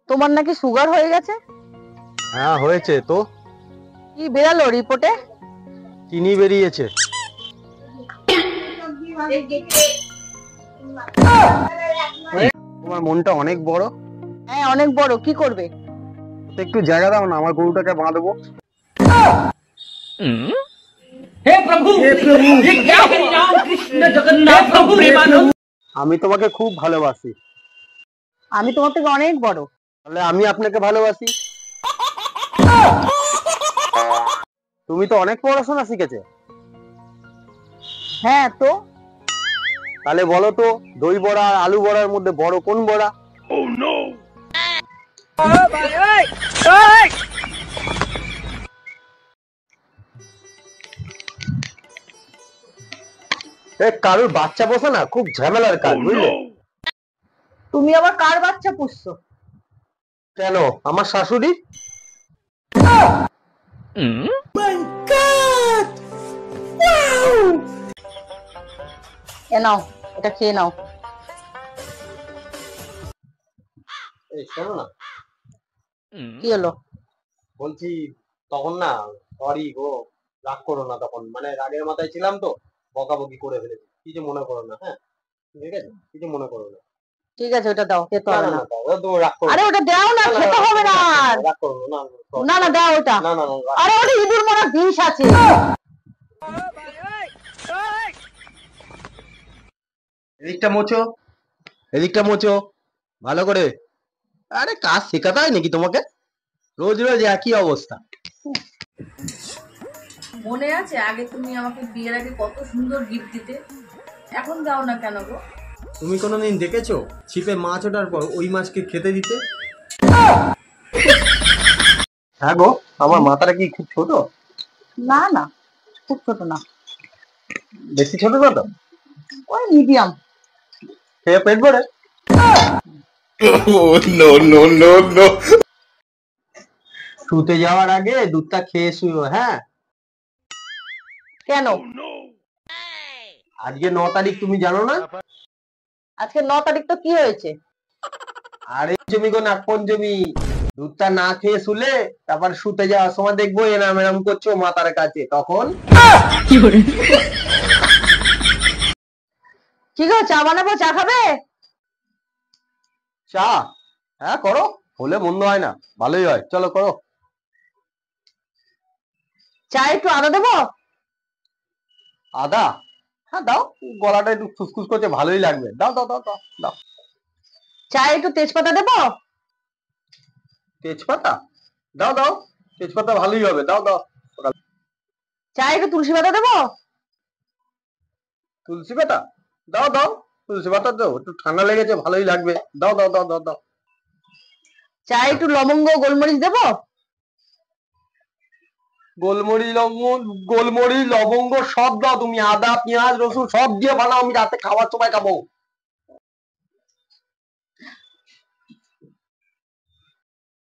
তোমার নাকি সুগার হয়ে গেছে? হ্যাঁ হয়েছে তো। কি বেরালো রিপোর্টে? চিনি বেরিয়েছে। তোমার মনটা অনেক বড়। হ্যাঁ অনেক বড়, কি করবে? একটু জায়গা দাও না, আমার গরুটাকে বাঁধবো। हे प्रभु ये क्या हरि राम कृष्ण जगन्नाथ प्रभु प्रेमानंद। আমি তোমাকে খুব ভালোবাসি। আমি তোমার থেকে অনেক বড়। তাহলে আমি আপনাকে ভালোবাসি। তুমি তো অনেক পড়াশোনা শিখেছে। হ্যাঁ তো তাহলে বলো তো, দই বড়া আর আলু বড়ার মধ্যে বড় কোন বড়া? কারোর বাচ্চা বসে না খুব ঝামেলার কাজ, বুঝলে? তুমি আবার কার বাচ্চা পুষছো? কেন, আমার শাশুড়ি। এ নাও, এটা খেয়ে নাও। এই শোনো না, কি হলো? বলছি তখন না, সরি গো, রাগ করো না, তখন মানে রাগের মাথায় ছিলাম তো, বকাবকি করে ফেলেছি, কিছু মনে করো না। হ্যাঁ ঠিক আছে, কিছু মনে করো না। ঠিক আছে, ওটা দাও, খেতে না হবে না না। না, দাও, তুমি রাগ করো আরে না। ওটা দাও না, না, না, খেতে না, হবে না। রাগ করো না, না না, দাও ওটা। না না না, আরে ওটা ইঁদুর মারা বিষ আছে। এদিকটা মোচো, এদিকটা মোচো ভালো করে। আরে কাজ শেখাতে হয় নাকি তোমাকে? রোজ রোজ একই অবস্থা। মনে আছে আগে তুমি আমাকে বিয়ের আগে কত সুন্দর গিফট দিতে? এখন দাও না কেন গো? তুমি কোনোদিন দেখেছো ছিপে মাছ ওঠার পর ওই মাছকে খেতে দিতে? হ্যাঁ গো, আমার মাথাটা কি খুব ছোট? না না, খুব ছোট না, বেশি ছোট না তো? ওই মিডিয়াম। খেয়ে পেট ভরে? শুতে যাওয়ার আগে দুধটা খেয়ে শুয়ো, হ্যাঁ? কেন? আজকে 9 তারিখ, তুমি জানো না? আজকে 9 তারিখ, তো কি হয়েছে? আরে জমি গো, নাগ পঞ্চমী। দুধটা না খেয়ে শুলে তারপর শুতে যাওয়ার সময় দেখবো এরাম এরাম করছো মাথার কাছে, তখন কি গো, চা বানাবো, চা খাবে? চা? হ্যাঁ করো, হলে মন্দ হয় না, ভালোই হয়, চলো করো। চা একটু আদা দেবো? আদা? হ্যাঁ দাও, গলাটা একটু খুসখুস করছে, ভালোই লাগবে, দাও দাও দাও দাও দাও। চা একটু তেজপাতা দেবো? তেজপাতা? দাও দাও, তেজপাতা ভালোই হবে, দাও দাও। চা একটু তুলসী পাতা দেবো? তুলসী পাতা? দাও দাও, তুলসী পাতা দাও, একটু ঠান্ডা লেগেছে, ভালোই লাগবে, দাও দাও দাও দাও দাও। চা একটু লবঙ্গ গোলমরিচ দেবো? গোলমরিচ লবঙ্গ সব দাও তুমি, আদা পেঁয়াজ রসুন সব দিয়ে বানাও, আমি রাতে খাবার সময় খাবো।